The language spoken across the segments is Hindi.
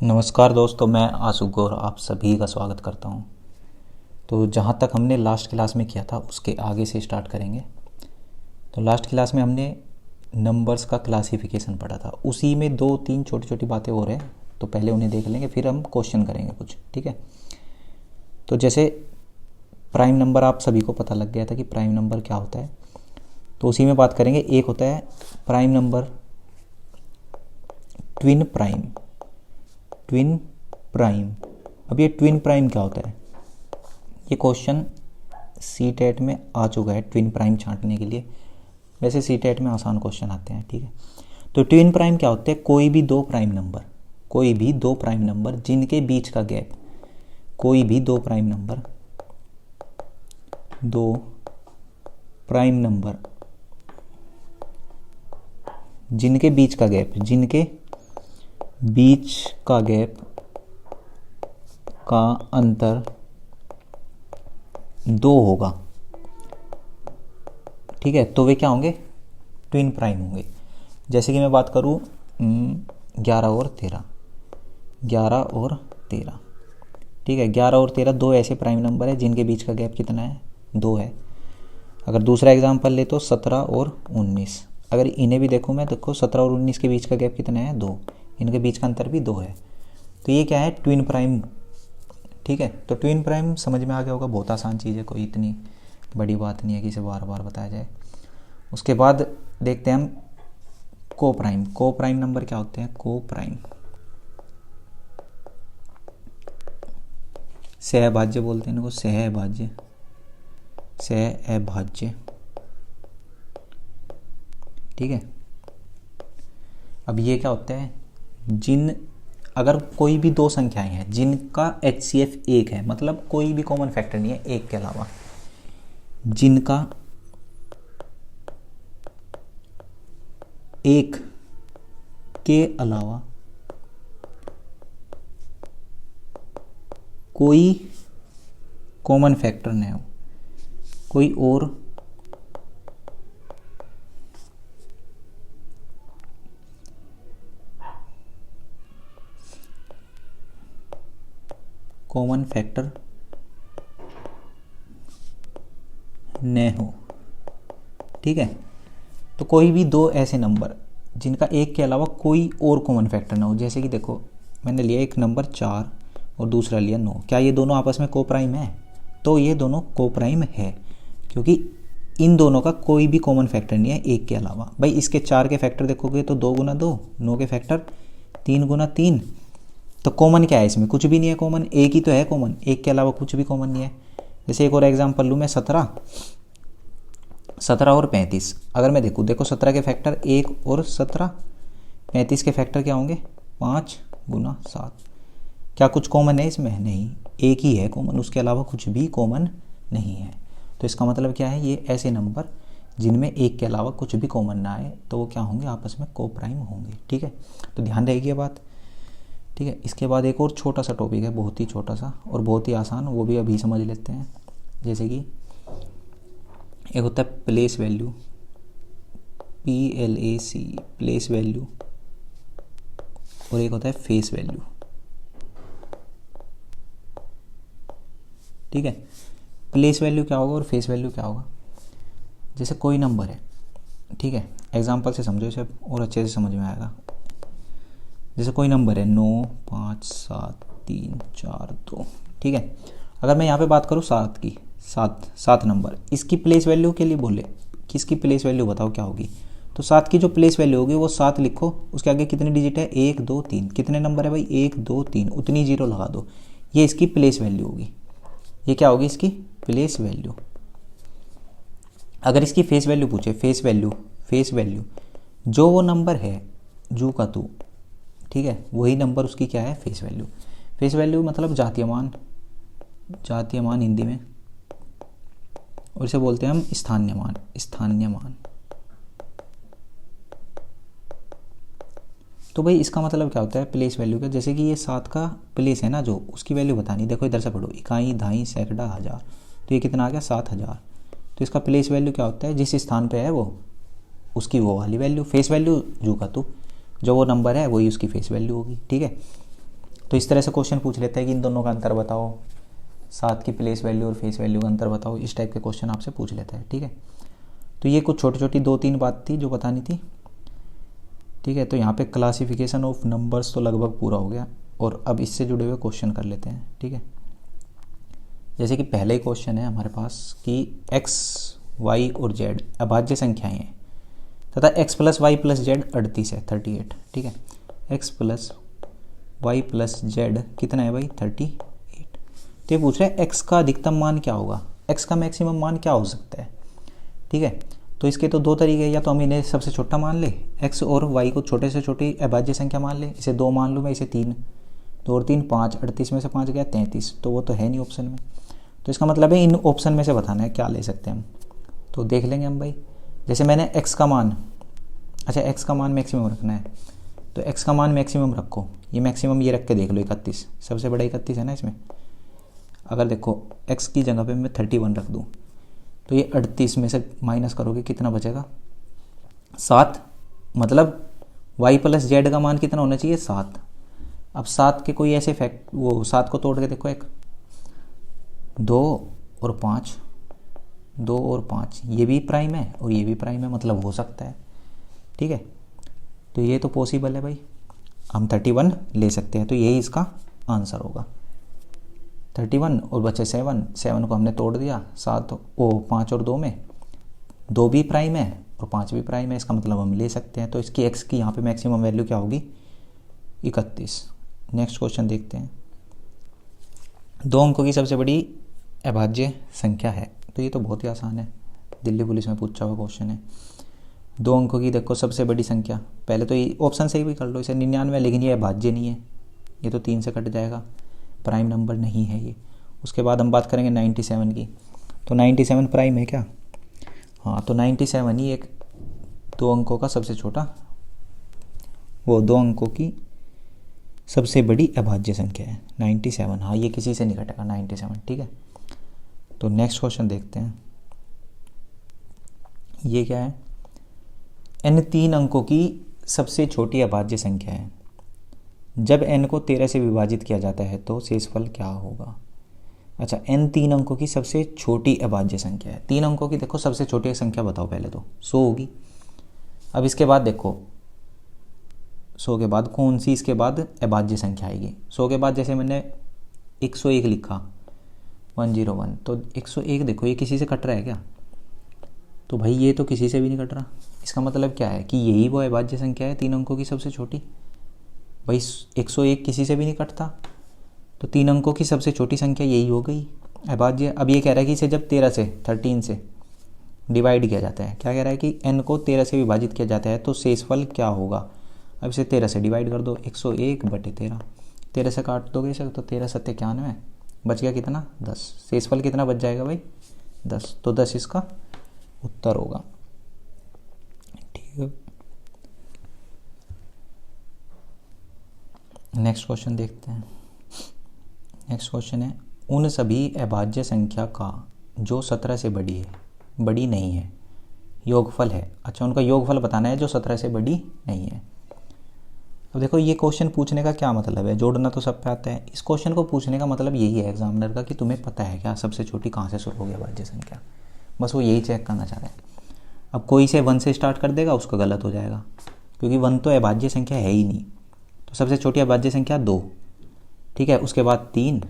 नमस्कार दोस्तों, मैं आशु गौर आप सभी का स्वागत करता हूं। तो जहां तक हमने लास्ट क्लास में किया था उसके आगे से स्टार्ट करेंगे। तो लास्ट क्लास में हमने नंबर्स का क्लासिफिकेशन पढ़ा था, उसी में दो तीन छोटी छोटी बातें हो रहे हैं, तो पहले उन्हें देख लेंगे, फिर हम क्वेश्चन करेंगे कुछ। ठीक है, तो जैसे प्राइम नंबर आप सभी को पता लग गया था कि प्राइम नंबर क्या होता है, तो उसी में बात करेंगे। एक होता है prime number twin prime. Twin prime, अब ये ट्विन प्राइम क्या होता है, ये क्वेश्चन सी टेट में आ चुका है ट्विन प्राइम छांटने के लिए। वैसे सी टेट में आसान क्वेश्चन आते हैं। ठीक है, तो ट्विन प्राइम क्या होते हैं, कोई भी दो प्राइम नंबर जिनके बीच का गैप, कोई भी दो प्राइम नंबर जिनके बीच का गैप का अंतर 2 होगा। ठीक है, तो वे क्या होंगे, ट्विन प्राइम होंगे। जैसे कि मैं बात करूं 11 और 13। ठीक है, 11 और 13 दो ऐसे प्राइम नंबर है जिनके बीच का गैप कितना है, 2 है। अगर दूसरा एग्जांपल ले तो 17 और 19, अगर इन्हें भी देखो मैं, देखो 17 और 19 के बीच का गैप कितना है, 2, इनके बीच का अंतर भी 2 है। तो ये क्या है, ट्विन प्राइम। ठीक है, तो ट्विन प्राइम समझ में आ गया होगा, बहुत आसान चीज़ है, कोई इतनी बड़ी बात नहीं है कि इसे बार बार बताया जाए। उसके बाद देखते हैं हम को प्राइम नंबर क्या होते हैं। को प्राइम सहभाज्य बोलते हैं इनको, सहअभाज्य। ठीक है, अब ये क्या होता है, अगर कोई भी दो संख्याएं हैं जिनका HCF 1 है, मतलब कोई भी कॉमन फैक्टर नहीं है एक के अलावा, जिनका एक के अलावा कोई कॉमन फैक्टर नहीं हो, कोई और कॉमन फैक्टर न हो। ठीक है, तो कोई भी दो ऐसे नंबर जिनका एक के अलावा कोई और कॉमन फैक्टर ना हो। जैसे कि देखो, मैंने लिया एक नंबर 4 और दूसरा लिया 9, क्या ये दोनों आपस में को प्राइम है? तो ये दोनों को प्राइम है, क्योंकि इन दोनों का कोई भी कॉमन फैक्टर नहीं है एक के अलावा। भाई इसके 4 के फैक्टर देखोगे तो 2 गुना 2, 9 के फैक्टर 3 गुना 3, तो कॉमन क्या है इसमें, कुछ भी नहीं है कॉमन, एक ही तो है कॉमन, एक के अलावा कुछ भी कॉमन नहीं है। जैसे एक और एग्जांपल लूँ मैं, 17 और 35। अगर मैं देखो 17 के फैक्टर 1 और 17, 35 के फैक्टर क्या होंगे, 5 गुना 7। क्या कुछ कॉमन है इसमें? नहीं, एक ही है कॉमन, उसके अलावा कुछ भी कॉमन नहीं है। तो इसका मतलब क्या है, ये ऐसे नंबर जिनमें एक के अलावा कुछ भी कॉमन ना आए तो वो क्या होंगे, आपस में को प्राइम होंगे। ठीक है, तो ध्यान रहेगी ये बात। ठीक है, इसके बाद एक और छोटा सा टॉपिक है, बहुत ही छोटा सा और बहुत ही आसान, वो भी अभी समझ लेते हैं। जैसे कि एक होता है place value, PLAC, place value, और एक होता है फेस वैल्यू। ठीक है, प्लेस वैल्यू क्या होगा और फेस वैल्यू क्या होगा। जैसे कोई नंबर है, ठीक है, एग्जांपल से समझो इसे और अच्छे से समझ में आएगा। जैसे कोई नंबर है 9, 5, 7, 3, 4, 2। ठीक है, अगर मैं यहाँ पे बात करूँ 7 की, 7 नंबर, इसकी प्लेस वैल्यू के लिए बोले कि इसकी प्लेस वैल्यू बताओ क्या होगी, तो 7 की जो प्लेस वैल्यू होगी वो 7 लिखो, उसके आगे कितने डिजिट है, 1 2 3, कितने नंबर है भाई, 1 2 3, उतनी जीरो लगा दो, ये इसकी प्लेस वैल्यू होगी। ये क्या होगी, इसकी प्लेस वैल्यू। अगर इसकी फेस वैल्यू पूछे, फेस वैल्यू जो वो नंबर है जू का तू, ठीक है, वही नंबर उसकी क्या है, फेस वैल्यू। फेस वैल्यू मतलब जातीयमान हिंदी में, और इसे बोलते हैं हम स्थान्यमान। तो भाई इसका मतलब क्या होता है प्लेस वैल्यू का, जैसे कि ये 7 का प्लेस है ना, जो उसकी वैल्यू बतानी। देखो इधर से पढ़ो, इकाई, दहाई, सैकड़ा, हजार, तो ये कितना आ गया, 7000। तो इसका प्लेस वैल्यू क्या होता है, जिस स्थान पे है वो उसकी वो वाली वैल्यू। फेस वैल्यू जू का तू, जो वो नंबर है वही उसकी फेस वैल्यू होगी। ठीक है, तो इस तरह से क्वेश्चन पूछ लेता है कि इन दोनों का अंतर बताओ, 7 की प्लेस वैल्यू और फेस वैल्यू का अंतर बताओ, इस टाइप के क्वेश्चन आपसे पूछ लेता है। ठीक है, तो ये कुछ छोटी छोटी 2-3 बात थी जो बतानी थी। ठीक है, तो यहाँ पे क्लासिफिकेशन ऑफ नंबर्स तो लगभग पूरा हो गया, और अब इससे जुड़े हुए क्वेश्चन कर लेते हैं। ठीक है, जैसे कि पहले ही क्वेश्चन है हमारे पास कि x, y और z अभाज्य संख्याएं हैं तथा x plus y plus z 38 है, 38। ठीक है, x plus y plus z कितना है भाई, 38। तो ये पूछ रहे हैं x का अधिकतम मान क्या होगा, x का मैक्सिमम मान क्या हो सकता है। ठीक है, तो इसके तो 2 तरीके, या तो हम इन्हें सबसे छोटा मान ले, x और y को छोटे से छोटी अभाज्य संख्या मान ले, इसे 2 मान लूँ मैं, इसे 3, 2 और 3 5, 38 में से 5 गया 33, तो वो तो है नहीं ऑप्शन में। तो इसका मतलब है इन ऑप्शन में से बताना है क्या ले सकते हैं हम। तो देख लेंगे हम भाई, जैसे मैंने x का मान, अच्छा x का मान मैक्सिमम रखना है, तो x का मान मैक्सिमम रखो, ये मैक्सिमम ये रख के देख लो, 31 सबसे बड़ा 31 है ना इसमें। अगर देखो x की जगह पे मैं 31 रख दूँ, तो ये 38 में से माइनस करोगे कितना बचेगा, 7। मतलब y प्लस जेड का मान कितना होना चाहिए, 7। अब 7 के कोई ऐसे फैक्ट, वो 7 को तोड़ के देखो, 1 2 और 5, 2 और 5 ये भी प्राइम है और ये भी प्राइम है, मतलब हो सकता है। ठीक है, तो ये तो पॉसिबल है भाई, हम 31 ले सकते हैं, तो यही इसका आंसर होगा 31। और बचे 7 को हमने तोड़ दिया, 5 और 2 में, 2 भी प्राइम है और 5 भी प्राइम है, इसका मतलब हम ले सकते हैं। तो इसकी x की यहाँ पे मैक्सिमम वैल्यू क्या होगी, 31। नेक्स्ट क्वेश्चन देखते हैं। 2 अंकों की सबसे बड़ी अभाज्य संख्या है, तो ये तो बहुत ही आसान है, दिल्ली पुलिस में पूछा हुआ क्वेश्चन है। 2 अंकों की देखो सबसे बड़ी संख्या, पहले तो ये ऑप्शन से ही भी कर लो, इसे 99, लेकिन ये अभाज्य नहीं है, ये तो 3 से कट जाएगा, प्राइम नंबर नहीं है ये। उसके बाद हम बात करेंगे 97 की, तो 97 प्राइम है क्या, हाँ, तो 97 ही एक 2 अंकों का सबसे छोटा, वो 2 अंकों की सबसे बड़ी अभाज्य संख्या है 97, हाँ, ये किसी से नहीं कटेगा 97। ठीक है, तो नेक्स्ट क्वेश्चन देखते हैं, ये क्या है, n 3 अंकों की सबसे छोटी अभाज्य संख्या है, जब n को 13 से विभाजित किया जाता है तो शेषफल क्या होगा। अच्छा, n 3 अंकों की सबसे छोटी अभाज्य संख्या है, 3 अंकों की देखो सबसे छोटी संख्या बताओ, पहले तो 100 होगी। अब इसके बाद देखो 100 के बाद कौन सी इसके बाद अभाज्य संख्या आएगी, 100 के बाद जैसे मैंने 101 लिखा, 101, तो 101 देखो ये किसी से कट रहा है क्या, तो भाई ये तो किसी से भी नहीं कट रहा, इसका मतलब क्या है कि यही वो अभाज्य संख्या है 3 अंकों की सबसे छोटी। भाई 101 किसी से भी नहीं कटता, तो 3 अंकों की सबसे छोटी संख्या यही हो गई अभाज्य। अब ये कह रहा है कि इसे जब 13 से डिवाइड किया जाता है, क्या कह रहा है कि n को 13 से विभाजित किया जाता है तो शेषफल क्या होगा। अब इसे 13 से डिवाइड कर दो, 101 बटे 13, 13 से काट दोगे इसे तो 13 सत्ते 91, बच गया कितना, 10। शेषफल कितना बच जाएगा भाई, 10, तो 10 इसका उत्तर होगा। ठीक है, नेक्स्ट क्वेश्चन देखते हैं। नेक्स्ट क्वेश्चन है, उन सभी अभाज्य संख्या का जो 17 से बड़ी नहीं है योगफल है। अच्छा, उनका योगफल बताना है जो 17 से बड़ी नहीं है। अब देखो ये क्वेश्चन पूछने का क्या मतलब है, जोड़ना तो सब पे आता है, इस क्वेश्चन को पूछने का मतलब यही है एग्जामिनर का कि तुम्हें पता है क्या सबसे छोटी कहाँ से शुरू होगी अभाज्य संख्या, बस वो यही चेक करना चाह रहे हैं। अब कोई से 1 से स्टार्ट कर देगा उसका गलत हो जाएगा, क्योंकि 1 तो अभाज्य संख्या है ही नहीं। तो सबसे छोटी अभाज्य संख्या 2, ठीक है, उसके बाद 3,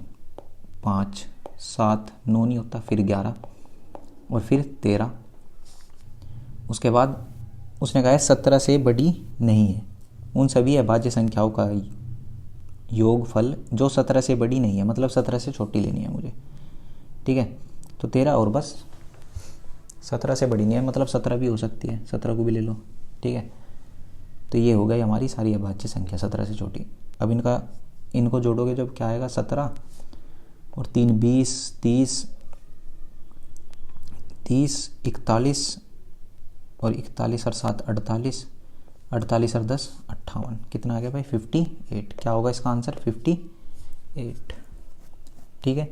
5, 7, 9 नहीं होता, फिर 11 और फिर 13। उसके बाद उसने कहा है 17 से बड़ी नहीं है, उन सभी अभाज्य संख्याओं का योगफल जो 17 से बड़ी नहीं है, मतलब 17 से छोटी लेनी है मुझे। ठीक है, तो 13 और बस 17 से बड़ी नहीं है, मतलब 17 भी हो सकती है, 17 को भी ले लो। ठीक है, तो ये हो गई हमारी सारी अभाज्य संख्या 17 से छोटी। अब इनको जोड़ोगे जब क्या आएगा, 17 और 3 20, 30, 41 और 41 और 7 48, 48 और 10 58, कितना आ गया भाई 58। क्या होगा इसका आंसर 58। ठीक है,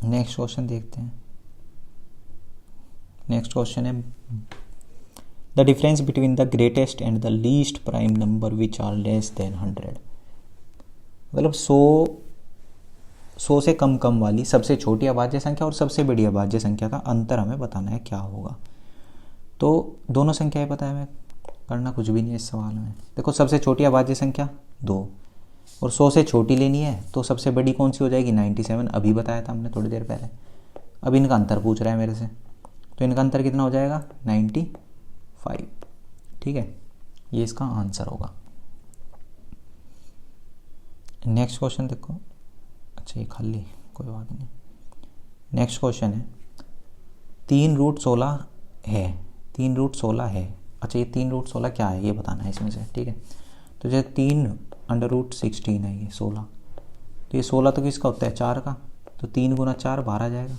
नेक्स्ट क्वेश्चन देखते हैं। नेक्स्ट क्वेश्चन है, the the difference between the greatest and the least prime number which are less than 100। मतलब 100 से कम वाली सबसे छोटी अभाज्य संख्या और सबसे बड़ी अभाज्य संख्या का अंतर हमें बताना है क्या होगा। तो दोनों संख्याएं पता है, हमें करना कुछ भी नहीं है इस सवाल में। देखो सबसे छोटी अभाज्य संख्या 2 और 100 से छोटी लेनी है तो सबसे बड़ी कौन सी हो जाएगी 97, अभी बताया था हमने थोड़ी देर पहले। अब इनका अंतर पूछ रहा है मेरे से, तो इनका अंतर कितना हो जाएगा 95। ठीक है, ये इसका आंसर होगा। नेक्स्ट क्वेश्चन देखो। अच्छा ये खाली, कोई बात नहीं। नेक्स्ट क्वेश्चन है 3√16 है, 3√16 है। अच्छा ये 3√16 क्या है ये बताना है इसमें से। ठीक है, तो जैसे 3√16 है ये 16, तो ये 16 तो किसका होता है 4 का, तो 3 × 4 12 आ जाएगा।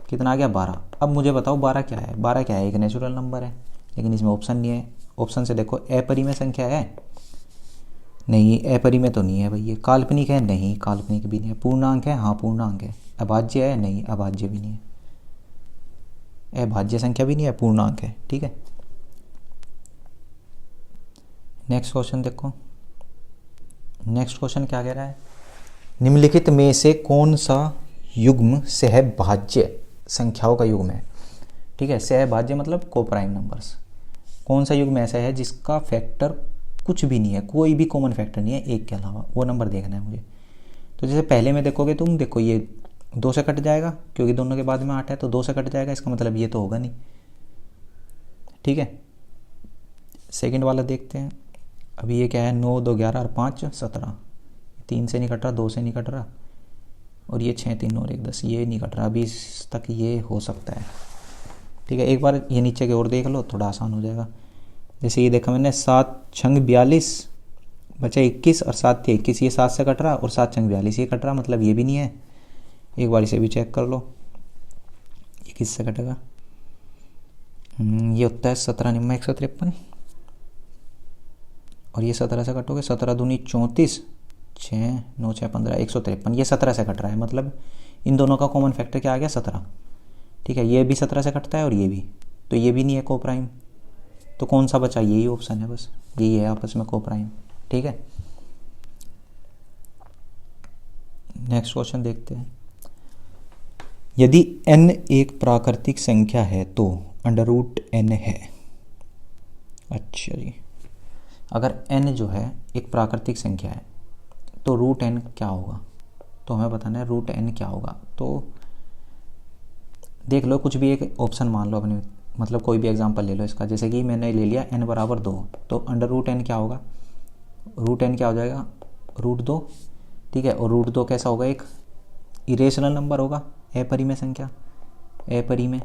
कितना आ गया 12। अब मुझे बताओ 12 क्या है। 12 क्या है, एक नेचुरल नंबर है, लेकिन इसमें ऑप्शन नहीं है। ऑप्शन से देखो अपरिमेय संख्या है, नहीं अपरिमेय तो नहीं है भाई। ये काल्पनिक है, नहीं काल्पनिक भी नहीं है। पूर्णांक है, हाँ पूर्णांक है। अभाज्य है, नहीं अभाज्य भी नहीं है। अभाज्य संख्या भी नहीं है, पूर्णांक है। ठीक है, नेक्स्ट क्वेश्चन देखो। नेक्स्ट क्वेश्चन क्या कह रहा है, निम्नलिखित में से कौन सा युग्म सहभाज्य संख्याओं का युग्म है। ठीक है, सहभाज्य मतलब कोप्राइम नंबर्स। कौन सा युग्म ऐसा है जिसका फैक्टर कुछ भी नहीं है, कोई भी कॉमन फैक्टर नहीं है एक के अलावा, वो नंबर देखना है मुझे। तो जैसे पहले में देखोगे तुम, देखो ये 2 से कट जाएगा क्योंकि दोनों के बाद में 8 है, तो 2 से कट जाएगा, इसका मतलब ये तो होगा नहीं। ठीक है, सेकंड वाला देखते हैं। अभी ये क्या है 9 2 11 और 5 17, 3 से नहीं कट रहा, 2 से नहीं कट रहा, और ये 6 3 और 1 10, ये नहीं कट रहा। अभी इस तक ये हो सकता है। ठीक है, एक बार ये नीचे की ओर देख लो, थोड़ा आसान हो जाएगा। जैसे ये देखा मैंने 7 6 42 बचा 21 और 7 थे 21, ये 7 से कट रहा और 7 6 42 ये कट रहा, मतलब ये भी नहीं है। एक बार इसे भी चेक कर लो, ये किससे कटेगा। ये होता है 17 निम्मा 153, और ये 17 से कटोगे 17 दूनी 34, 6 9 6 15 153, ये 17 से कट रहा है, मतलब इन दोनों का कॉमन फैक्टर क्या आ गया 17। ठीक है, ये भी 17 से कटता है और ये भी, तो ये भी नहीं है कोप्राइम। तो कौन सा बचा, यही ऑप्शन है, बस यही है आपस में कोप्राइम। ठीक है, नेक्स्ट क्वेश्चन देखते हैं। यदि n एक प्राकृतिक संख्या है तो √n है। अच्छा जी, अगर n जो है एक प्राकृतिक संख्या है तो √n क्या होगा, तो हमें बताना है √n क्या होगा। तो देख लो, कुछ भी एक ऑप्शन मान लो अपने, मतलब कोई भी एग्जांपल ले लो इसका। जैसे कि मैंने ले लिया n = 2, तो √n क्या होगा, √n क्या हो जाएगा √2। ठीक है, और √2 कैसा होगा, एक इरेशनल नंबर होगा, अपरिमेय संख्या, अपरिमेय।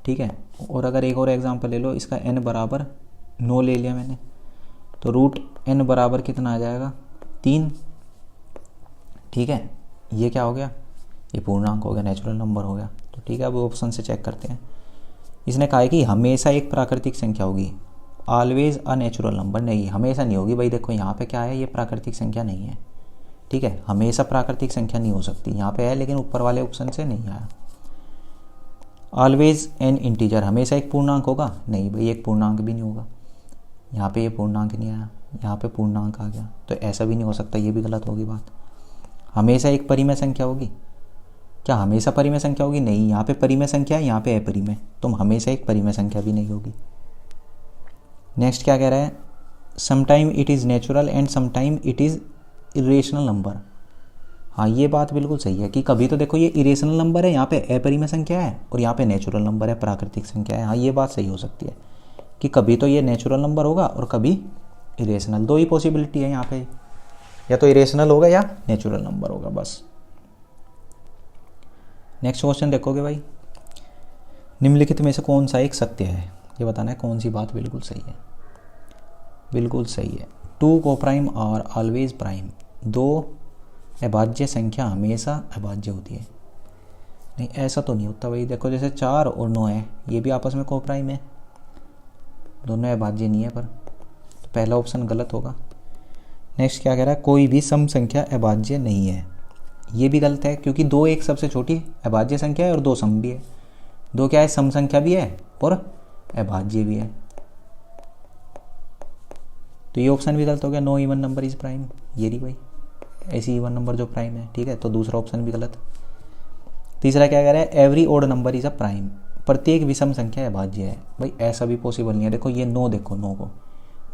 ठीक है, और अगर एक और एग्जांपल ले लो, इसका n = 9 ले लिया मैंने, तो √n बराबर कितना आ जाएगा 3। ठीक है, ये क्या हो गया, ये पूर्णांक हो गया, नेचुरल नंबर हो गया। तो ठीक है, अब ऑप्शन से चेक करते हैं। इसने कहा है कि हमेशा एक प्राकृतिक संख्या होगी, ऑलवेज अ नेचुरल नंबर। नहीं, हमेशा नहीं होगी भाई। देखो यहाँ पे क्या है, ये प्राकृतिक संख्या नहीं है। ठीक है, हमेशा प्राकृतिक संख्या नहीं हो सकती, यहाँ पे है लेकिन ऊपर वाले ऑप्शन से नहीं आया। ऑलवेज एन इंटीजर, हमेशा एक पूर्णांक होगा, नहीं भाई एक पूर्णांक भी नहीं होगा। यहाँ पे ये पूर्णांक नहीं आया, यहाँ पे पूर्णांक आ गया, तो ऐसा भी नहीं हो सकता, ये भी गलत होगी बात। हमेशा एक परिमेय संख्या होगी, क्या हमेशा परिमेय संख्या होगी, नहीं। यहाँ पे परिमेय संख्या है, यहाँ पे अपरिमेय, तो हमेशा एक परिमेय संख्या भी नहीं होगी। नेक्स्ट क्या कह रहा है, sometime it is natural and sometime it is irrational number. हाँ ये बात बिल्कुल सही है कि कभी तो देखो ये इरेशनल नंबर है, यहाँ पे अपरिमेय संख्या है, और यहाँ पे नेचुरल नंबर है, प्राकृतिक संख्या है। हाँ ये बात सही हो सकती है कि कभी तो ये नेचुरल नंबर होगा और कभी इरेशनल। दो ही पॉसिबिलिटी है यहाँ पे, या तो इरेशनल होगा या नेचुरल नंबर होगा, बस। नेक्स्ट क्वेश्चन देखोगे भाई, निम्नलिखित में से कौन सा एक सत्य है, ये बताना है कौन सी बात बिल्कुल सही है। बिल्कुल सही है, 2 कोप्राइम और ऑलवेज प्राइम, 2 अभाज्य संख्या हमेशा अभाज्य होती है। नहीं ऐसा तो नहीं होता भाई। देखो जैसे 4 और 9 है, ये भी आपस में कोप्राइम है, दोनों अभाज्य नहीं है, पर तो पहला ऑप्शन गलत होगा। नेक्स्ट क्या कह रहा है, कोई भी सम संख्या अभाज्य नहीं है, ये भी गलत है, क्योंकि 2 एक सबसे छोटी अभाज्य संख्या है और 2 सम भी है। 2 क्या है, सम संख्या भी है और अभाज्य भी है। तो ये ऑप्शन भी गलत हो गया, no even number is prime. ये रही भाई ऐसी इवन नंबर जो प्राइम है, ठीक है, तो दूसरा ऑप्शन भी गलत। तीसरा क्या कह रहा है, every odd number is a prime, प्रत्येक विषम संख्या अभाज्य है। भाई ऐसा भी पॉसिबल नहीं है। देखो ये नो, देखो नो को,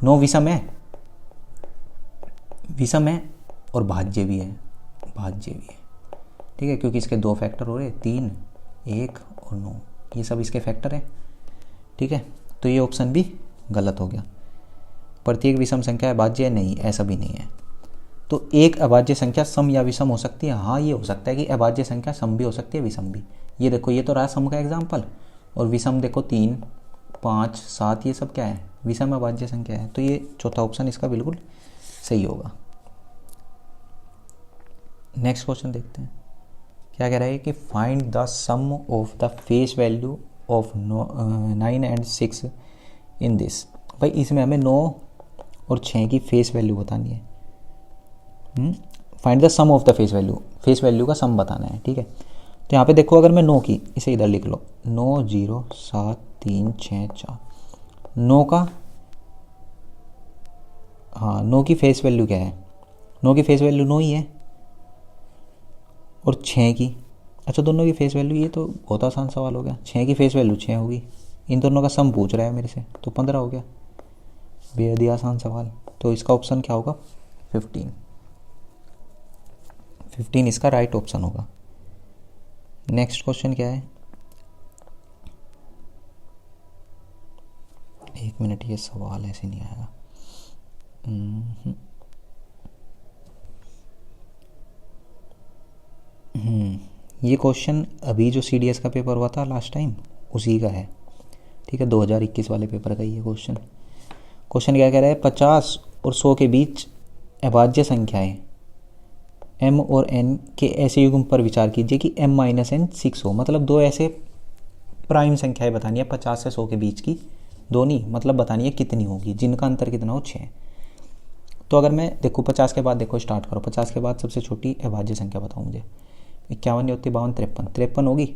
नो विषम है, विषम है और भाज्य भी है, भाज्य भी है, ठीक है, क्योंकि इसके 2 फैक्टर हो रहे, 3, 1 और 9, ये सब इसके फैक्टर हैं, ठीक है। तो ये ऑप्शन भी गलत हो गया। प्रत्येक विषम संख्या अभाज्य है, नहीं, ऐसा भी नहीं है। तो एक अभाज्य संख्या सम या विषम हो सकती है, हाँ ये हो सकता है कि अभाज्य संख्या सम भी हो सकती है, विषम भी। ये देखो ये तो रहा सम का एग्जाम्पल, और विषम देखो 3, 5, 7 ये सब क्या है, विषम अभाज्य संख्या है। तो ये चौथा ऑप्शन इसका बिल्कुल सही होगा। नेक्स्ट क्वेश्चन देखते हैं क्या कह रहा है कि find the sum of the face value of 9 and 6 in this. भाई इसमें हमें 9 और 6 की फेस वैल्यू बतानी है। Find the sum of the face value, face value का सम बताना है, ठीक है। तो यहाँ पे देखो अगर मैं 9 की, इसे इधर लिख लो, 9, 0, 7, 3, 6, 4, 9 का, हाँ 9 की फेस वैल्यू क्या है, 9 की फेस वैल्यू 9 ही है, और 6 की, अच्छा दोनों की फेस वैल्यू, ये तो बहुत आसान सवाल हो गया। 6 की फेस वैल्यू 6 होगी, इन दोनों का सम पूछ रहा है मेरे से, तो 15 हो गया। बेहद ही आसान सवाल। तो इसका ऑप्शन क्या होगा, 15। 15 इसका राइट ऑप्शन होगा। नेक्स्ट क्वेश्चन क्या है, एक मिनट, ये सवाल ऐसे नहीं आएगा। ये क्वेश्चन अभी जो CDS का पेपर हुआ था लास्ट टाइम, उसी का है, ठीक है, 2021 वाले पेपर का ये क्वेश्चन। क्वेश्चन क्या कह रहा है, 50 और 100 के बीच अभाज्य संख्याएं m और n के ऐसे युग्म पर विचार कीजिए कि m - n 6 हो। मतलब 2 ऐसे प्राइम संख्याएं बतानी है 50 से 100 के बीच की, दो नहीं, मतलब बतानी है कितनी होगी, जिनका अंतर कितना हो, 6। तो अगर मैं देखो 50 के बाद, देखो स्टार्ट करो, 50 के बाद सबसे छोटी अभाज्य संख्या बताओ मुझे। 51 नहीं होती, 52, 53, 53 होगी।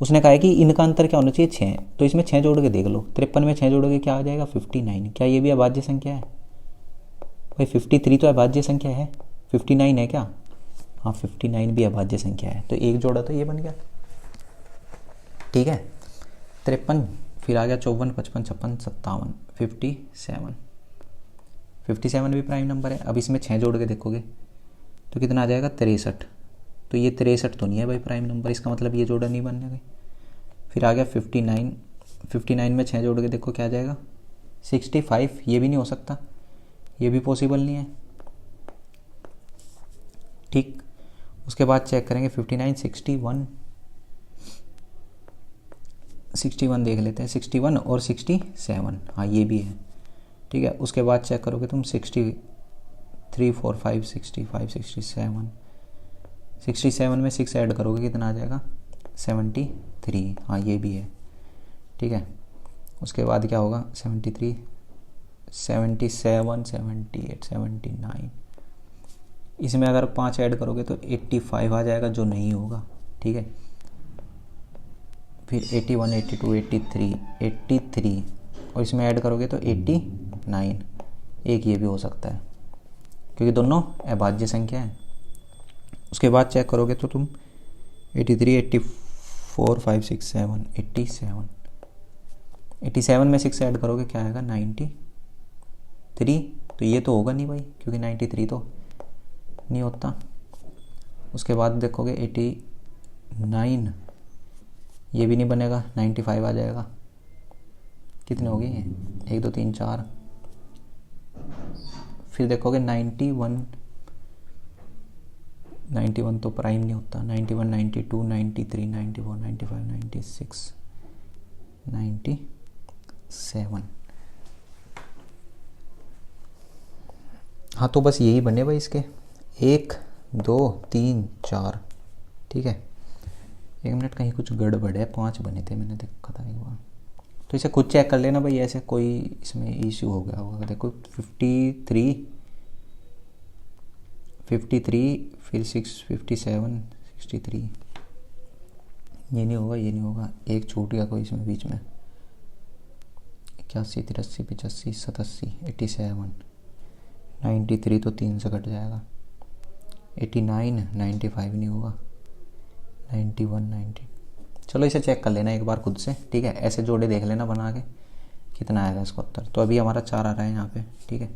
उसने कहा है कि इनका अंतर क्या होना चाहिए, 6। तो इसमें 6 जोड़ के देख लो, 53 में 6 जोड़ोगे क्या आ जाएगा, 59। क्या ये भी अभाज्य संख्या है भाई? 53 तो अभाज्य संख्या है, 59 है क्या, हाँ 59 भी अभाज्य संख्या है। तो एक जोड़ा तो ये बन गया, ठीक है। 53, फिर आ गया 54, 55, 56, 57, 57, 57 भी प्राइम नंबर है। अब इसमें 6 जोड़ के देखोगे तो कितना आ जाएगा, 63। तो ये 63 तो नहीं है भाई प्राइम नंबर, इसका मतलब ये जोड़ा नहीं बनने गई। फिर आ गया 59, 59 में 6 जोड़ के देखो क्या आ जाएगा, 65। ये भी नहीं हो सकता, ये भी पॉसिबल नहीं है, ठीक। उसके बाद चेक करेंगे 59, 61, 61 देख लेते हैं, 61 और 67, हाँ ये भी है, ठीक है। उसके बाद चेक करोगे तुम 63, 4, 5, 65, 67, 67 में 6 ऐड करोगे कितना आ जाएगा, 73, हाँ ये भी है, ठीक है। उसके बाद क्या होगा, 73, 77, 78, 79, इसमें अगर 5 ऐड करोगे तो 85 आ जाएगा, जो नहीं होगा, ठीक है। फिर 81, 82, 83, 83 और इसमें ऐड करोगे तो 89, एक ये भी हो सकता है क्योंकि दोनों अभाज्य संख्या है। उसके बाद चेक करोगे तो तुम 83, 84, 5, 6, 7, 87, 87 में 6 ऐड करोगे क्या आएगा, 93। तो ये तो होगा नहीं भाई, क्योंकि 93 तो नहीं होता। उसके बाद देखोगे 89, ये भी नहीं बनेगा, 95 आ जाएगा। कितने हो गए, 1, 2, 3, 4। फिर देखोगे 91, 91 तो प्राइम नहीं होता, 91, 92, 93, 94, 95, 96, 97। हाँ तो बस यही बने भाई इसके, 1, 2, 3, 4, ठीक है। 1 मिनट, कहीं कुछ गड़बड़ है, 5 बने थे, मैंने देखा था एक बार। तो इसे खुद चेक कर लेना भाई, ऐसे कोई इसमें इश्यू हो गया होगा। देखो 53, 53, फिर 6, 57, 63, ये नहीं होगा, ये नहीं होगा, एक छूट गया कोई इसमें बीच में, 81, 83, 85, 87, 87, 93 तो 3 से कट जाएगा, 89, 95 नहीं होगा, 91, 90। चलो इसे चेक कर लेना एक बार खुद से, ठीक है। ऐसे जोड़े देख लेना बना के कितना आएगा इसका उत्तर। तो अभी हमारा 4 आ रहा है यहाँ पे, ठीक है।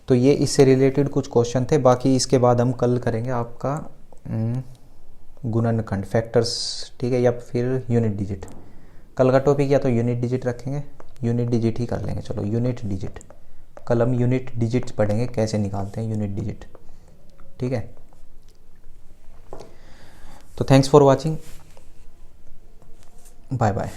तो ये इससे रिलेटेड कुछ क्वेश्चन थे। बाकी इसके बाद हम कल करेंगे आपका गुणनखंड, फैक्टर्स, ठीक है, या फिर यूनिट डिजिट। कल का टॉपिक या तो यूनिट डिजिट रखेंगे, यूनिट डिजिट ही कर लेंगे। चलो यूनिट डिजिट, कल हम यूनिट डिजिट पढ़ेंगे, कैसे निकालते हैं यूनिट डिजिट, ठीक है। तो thanks for watching, bye bye.